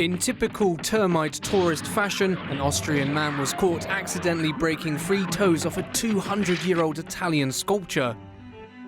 In typical termite tourist fashion, an Austrian man was caught accidentally breaking 3 toes off a 200-year-old Italian sculpture.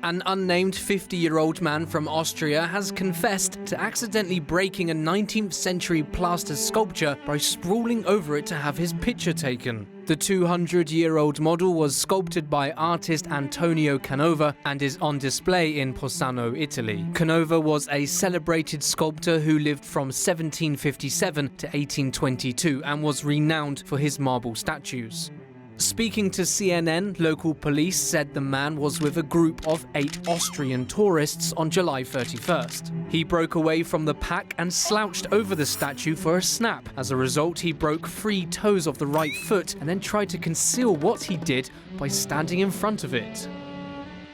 An unnamed 50-year-old man from Austria has confessed to accidentally breaking a 19th-century plaster sculpture by sprawling over it to have his picture taken. The 200-year-old model was sculpted by artist Antonio Canova and is on display in Possagno, Italy. Canova was a celebrated sculptor who lived from 1757 to 1822 and was renowned for his marble statues. Speaking to CNN, local police said the man was with a group of 8 Austrian tourists on July 31st. He broke away from the pack and slouched over the statue for a snap. As a result, he broke 3 toes of the right foot and then tried to conceal what he did by standing in front of it.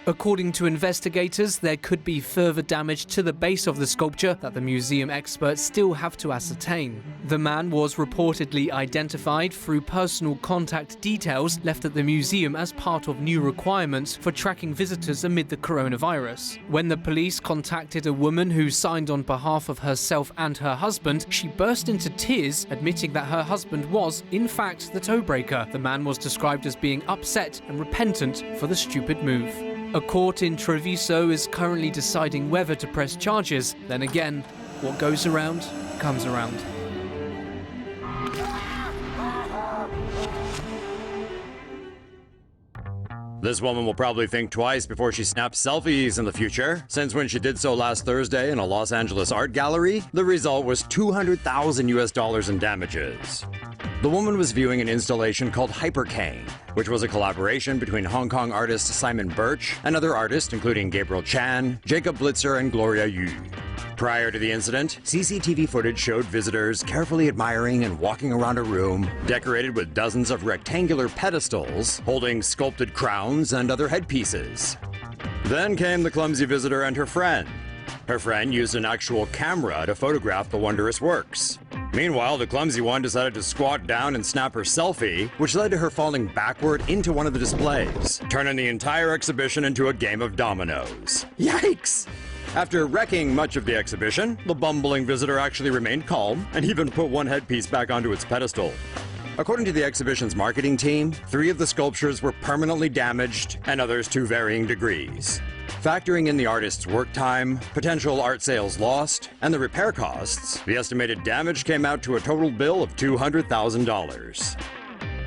According to investigators, there could be further damage to the base of the sculpture that the museum experts still have to ascertain. The man was reportedly identified through personal contact details left at the museum as part of new requirements for tracking visitors amid the coronavirus. When the police contacted a woman who signed on behalf of herself and her husband, she burst into tears, admitting that her husband was, in fact, the toe breaker. The man was described as being upset and repentant for the stupid move. A court in Treviso is currently deciding whether to press charges. Then again, what goes around comes around. This woman will probably think twice before she snaps selfies in the future, since when she did so last Thursday in a Los Angeles art gallery, the result was $200,000 in damages. The woman was viewing an installation called Hypercane, which was a collaboration between Hong Kong artist Simon Birch and other artists including Gabriel Chan, Jacob Blitzer, and Gloria Yu. Prior to the incident, CCTV footage showed visitors carefully admiring and walking around a room decorated with dozens of rectangular pedestals holding sculpted crowns and other headpieces. Then came the clumsy visitor and her friend. Her friend used an actual camera to photograph the wondrous works. Meanwhile, the clumsy one decided to squat down and snap her selfie, which led to her falling backward into one of the displays, turning the entire exhibition into a game of dominoes. Yikes! After wrecking much of the exhibition, the bumbling visitor actually remained calm and even put one headpiece back onto its pedestal. According to the exhibition's marketing team, 3 of the sculptures were permanently damaged and others to varying degrees. Factoring in the artist's work time, potential art sales lost, and the repair costs, the estimated damage came out to a total bill of $200,000.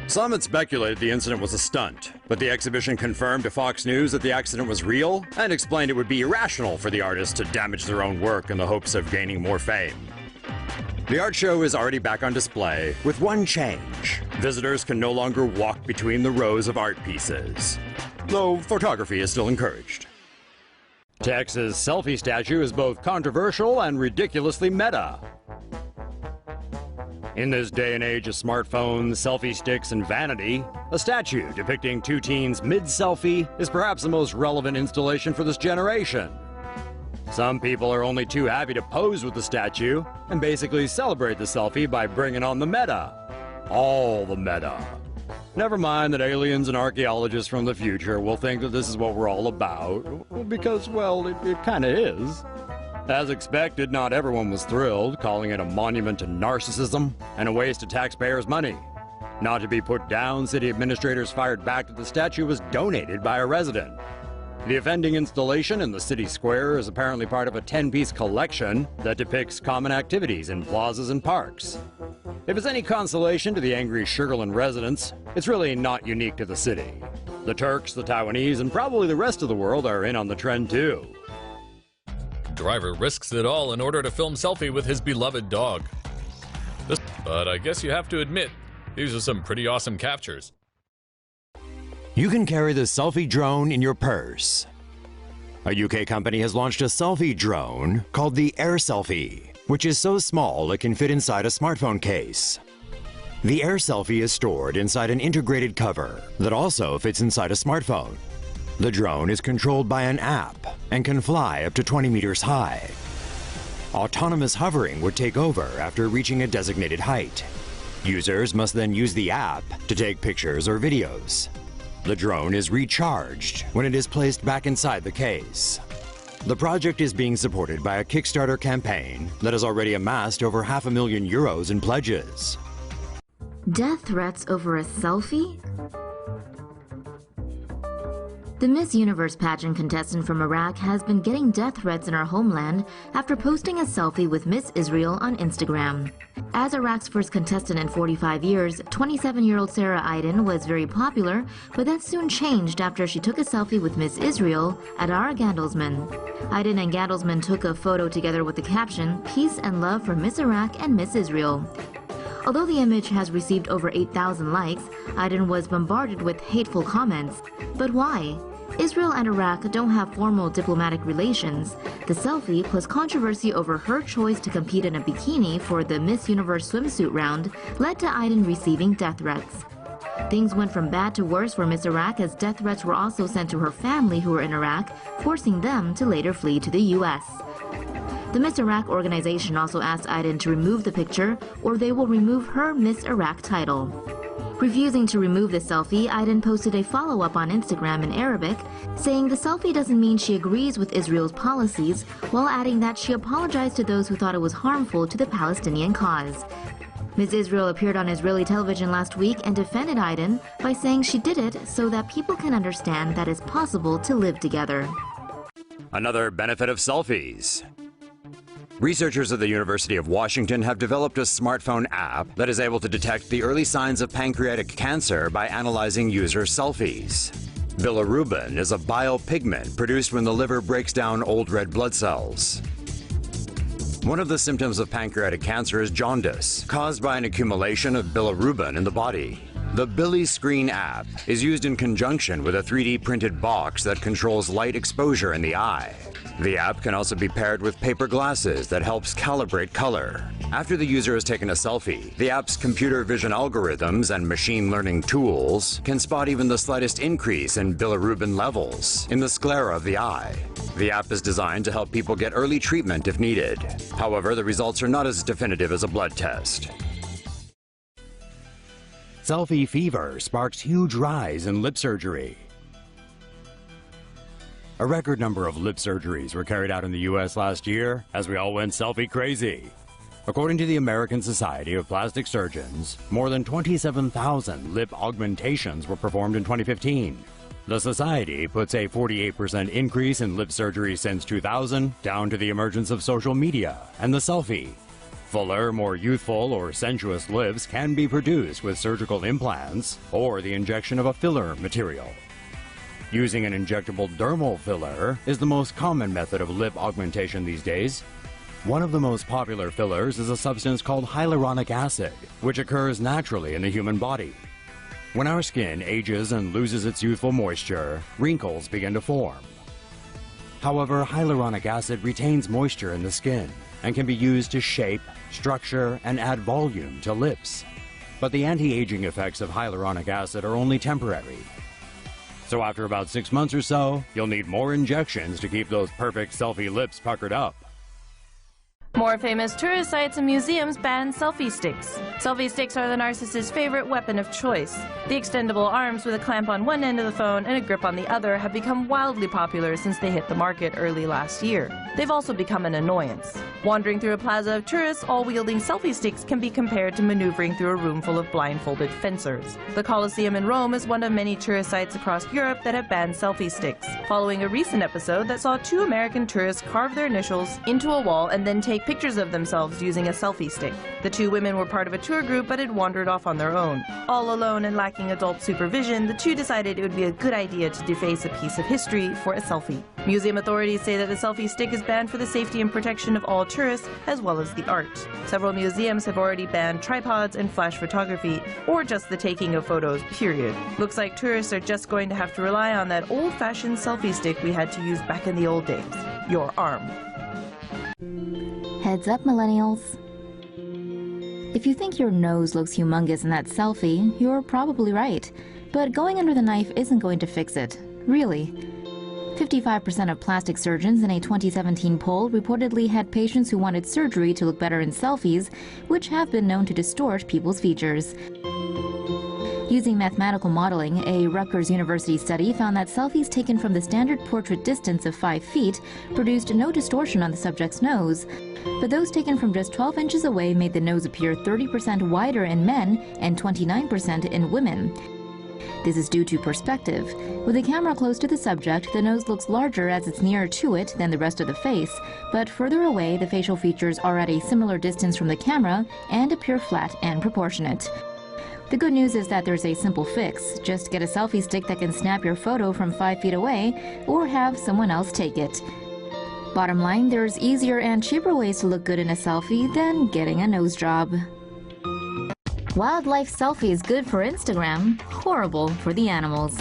Some had speculated the incident was a stunt, but the exhibition confirmed to Fox News that the accident was real and explained it would be irrational for the artists to damage their own work in the hopes of gaining more fame. The art show is already back on display, with one change. Visitors can no longer walk between the rows of art pieces, though photography is still encouraged. Texas' selfie statue is both controversial and ridiculously meta. In this day and age of smartphones, selfie sticks, and vanity, a statue depicting 2 teens mid-selfie is perhaps the most relevant installation for this generation. Some people are only too happy to pose with the statue and basically celebrate the selfie by bringing on the meta. All the meta. Never mind that aliens and archaeologists from the future will think that this is what we're all about, because, well, it kinda is. As expected, not everyone was thrilled, calling it a monument to narcissism and a waste of taxpayers' money. Not to be put down, city administrators fired back that the statue was donated by a resident. The offending installation in the city square is apparently part of a 10-piece collection that depicts common activities in plazas and parks. If it's any consolation to the angry Sugarland residents, it's really not unique to the city. The Turks, the Taiwanese, and probably the rest of the world are in on the trend too. Driver risks it all in order to film selfie with his beloved dog. But I guess you have to admit, these are some pretty awesome captures. You can carry the selfie drone in your purse. A UK company has launched a selfie drone called the Air Selfie, which is so small it can fit inside a smartphone case. The Air Selfie is stored inside an integrated cover that also fits inside a smartphone. The drone is controlled by an app and can fly up to 20 meters high. Autonomous hovering would take over after reaching a designated height. Users must then use the app to take pictures or videos. The drone is recharged when it is placed back inside the case. The project is being supported by a Kickstarter campaign that has already amassed over €500,000 in pledges. Death threats over a selfie? The Miss Universe pageant contestant from Iraq has been getting death threats in her homeland after posting a selfie with Miss Israel on Instagram. As Iraq's first contestant in 45 years, 27-year-old Sarah Aydin was very popular, but that soon changed after she took a selfie with Miss Israel, Adara Gandelsman. Aydin and Gandelsman took a photo together with the caption, "Peace and love for Miss Iraq and Miss Israel." Although the image has received over 8,000 likes, Aydin was bombarded with hateful comments. But why? Israel and Iraq don't have formal diplomatic relations. The selfie, plus controversy over her choice to compete in a bikini for the Miss Universe swimsuit round, led to Aydin receiving death threats. Things went from bad to worse for Miss Iraq as death threats were also sent to her family who were in Iraq, forcing them to later flee to the U.S. The Miss Iraq organization also asked Aydin to remove the picture or they will remove her Miss Iraq title. Refusing to remove the selfie, Aydin posted a follow-up on Instagram in Arabic, saying the selfie doesn't mean she agrees with Israel's policies, while adding that she apologized to those who thought it was harmful to the Palestinian cause. Ms. Israel appeared on Israeli television last week and defended Aydin by saying she did it so that people can understand that it's possible to live together. Another benefit of selfies. Researchers at the University of Washington have developed a smartphone app that is able to detect the early signs of pancreatic cancer by analyzing user selfies. Bilirubin is a biopigment produced when the liver breaks down old red blood cells. One of the symptoms of pancreatic cancer is jaundice, caused by an accumulation of bilirubin in the body. The Billy Screen app is used in conjunction with a 3D printed box that controls light exposure in the eye. The app can also be paired with paper glasses that helps calibrate color. After the user has taken a selfie, the app's computer vision algorithms and machine learning tools can spot even the slightest increase in bilirubin levels in the sclera of the eye. The app is designed to help people get early treatment if needed. However, the results are not as definitive as a blood test. Selfie fever sparks huge rise in lip surgery. A record number of lip surgeries were carried out in the U.S. last year as we all went selfie crazy. According to the American Society of Plastic Surgeons, more than 27,000 lip augmentations were performed in 2015. The Society puts a 48% increase in lip surgery since 2000 down to the emergence of social media and the selfie. Fuller, more youthful or sensuous lips can be produced with surgical implants or the injection of a filler material. Using an injectable dermal filler is the most common method of lip augmentation these days. One of the most popular fillers is a substance called hyaluronic acid, which occurs naturally in the human body. When our skin ages and loses its youthful moisture, wrinkles begin to form. However, hyaluronic acid retains moisture in the skin and can be used to shape, structure, and add volume to lips. But the anti-aging effects of hyaluronic acid are only temporary. So after about 6 months or so, you'll need more injections to keep those perfect selfie lips puckered up. More famous tourist sites and museums ban selfie sticks. Selfie sticks are the narcissist's favorite weapon of choice. The extendable arms with a clamp on one end of the phone and a grip on the other have become wildly popular since they hit the market early last year. They've also become an annoyance. Wandering through a plaza of tourists, all wielding selfie sticks can be compared to maneuvering through a room full of blindfolded fencers. The Colosseum in Rome is one of many tourist sites across Europe that have banned selfie sticks, following a recent episode that saw 2 American tourists carve their initials into a wall and then take pictures of themselves using a selfie stick. The 2 women were part of a tour group but had wandered off on their own. All alone and lacking adult supervision, the 2 decided it would be a good idea to deface a piece of history for a selfie. Museum authorities say that the selfie stick is banned for the safety and protection of all tourists as well as the art. Several museums have already banned tripods and flash photography, or just the taking of photos, period. Looks like tourists are just going to have to rely on that old-fashioned selfie stick we had to use back in the old days. Your arm. Heads up, millennials. If you think your nose looks humongous in that selfie, you're probably right. But going under the knife isn't going to fix it. Really. 55% of plastic surgeons in a 2017 poll reportedly had patients who wanted surgery to look better in selfies, which have been known to distort people's features. Using mathematical modeling, a Rutgers University study found that selfies taken from the standard portrait distance of 5 feet produced no distortion on the subject's nose. But those taken from just 12 inches away made the nose appear 30% wider in men and 29% in women. This is due to perspective. With the camera close to the subject, the nose looks larger as it's nearer to it than the rest of the face, but further away, the facial features are at a similar distance from the camera and appear flat and proportionate. The good news is that there's a simple fix. Just get a selfie stick that can snap your photo from 5 feet away, or have someone else take it. Bottom line, there's easier and cheaper ways to look good in a selfie than getting a nose job. Wildlife selfies good for Instagram, horrible for the animals.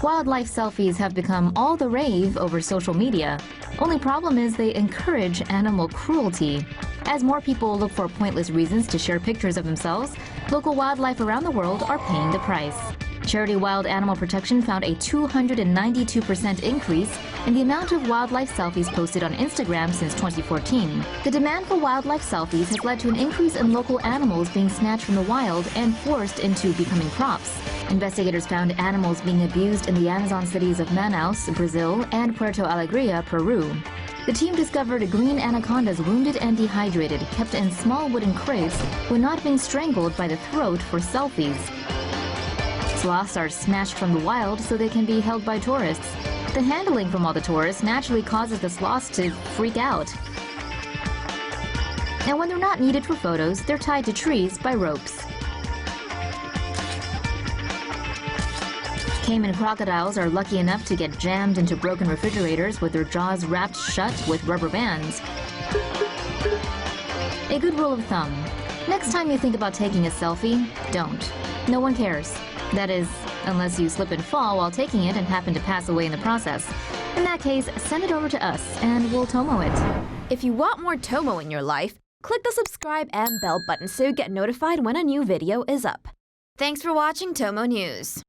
Wildlife selfies have become all the rave over social media. Only problem is they encourage animal cruelty. As more people look for pointless reasons to share pictures of themselves, local wildlife around the world are paying the price. Charity Wild Animal Protection found a 292% increase in the amount of wildlife selfies posted on Instagram since 2014. The demand for wildlife selfies has led to an increase in local animals being snatched from the wild and forced into becoming props. Investigators found animals being abused in the Amazon cities of Manaus, Brazil, and Puerto Alegria, Peru. The team discovered green anacondas wounded and dehydrated, kept in small wooden crates when not being strangled by the throat for selfies. Sloths are snatched from the wild so they can be held by tourists. The handling from all the tourists naturally causes the sloths to freak out. And when they're not needed for photos, they're tied to trees by ropes. Cayman crocodiles are lucky enough to get jammed into broken refrigerators with their jaws wrapped shut with rubber bands. A good rule of thumb: next time you think about taking a selfie, don't. No one cares. That is, unless you slip and fall while taking it and happen to pass away in the process. In that case, send it over to us and we'll Tomo it. If you want more Tomo in your life, click the subscribe and bell button so you get notified when a new video is up. Thanks for watching Tomo News.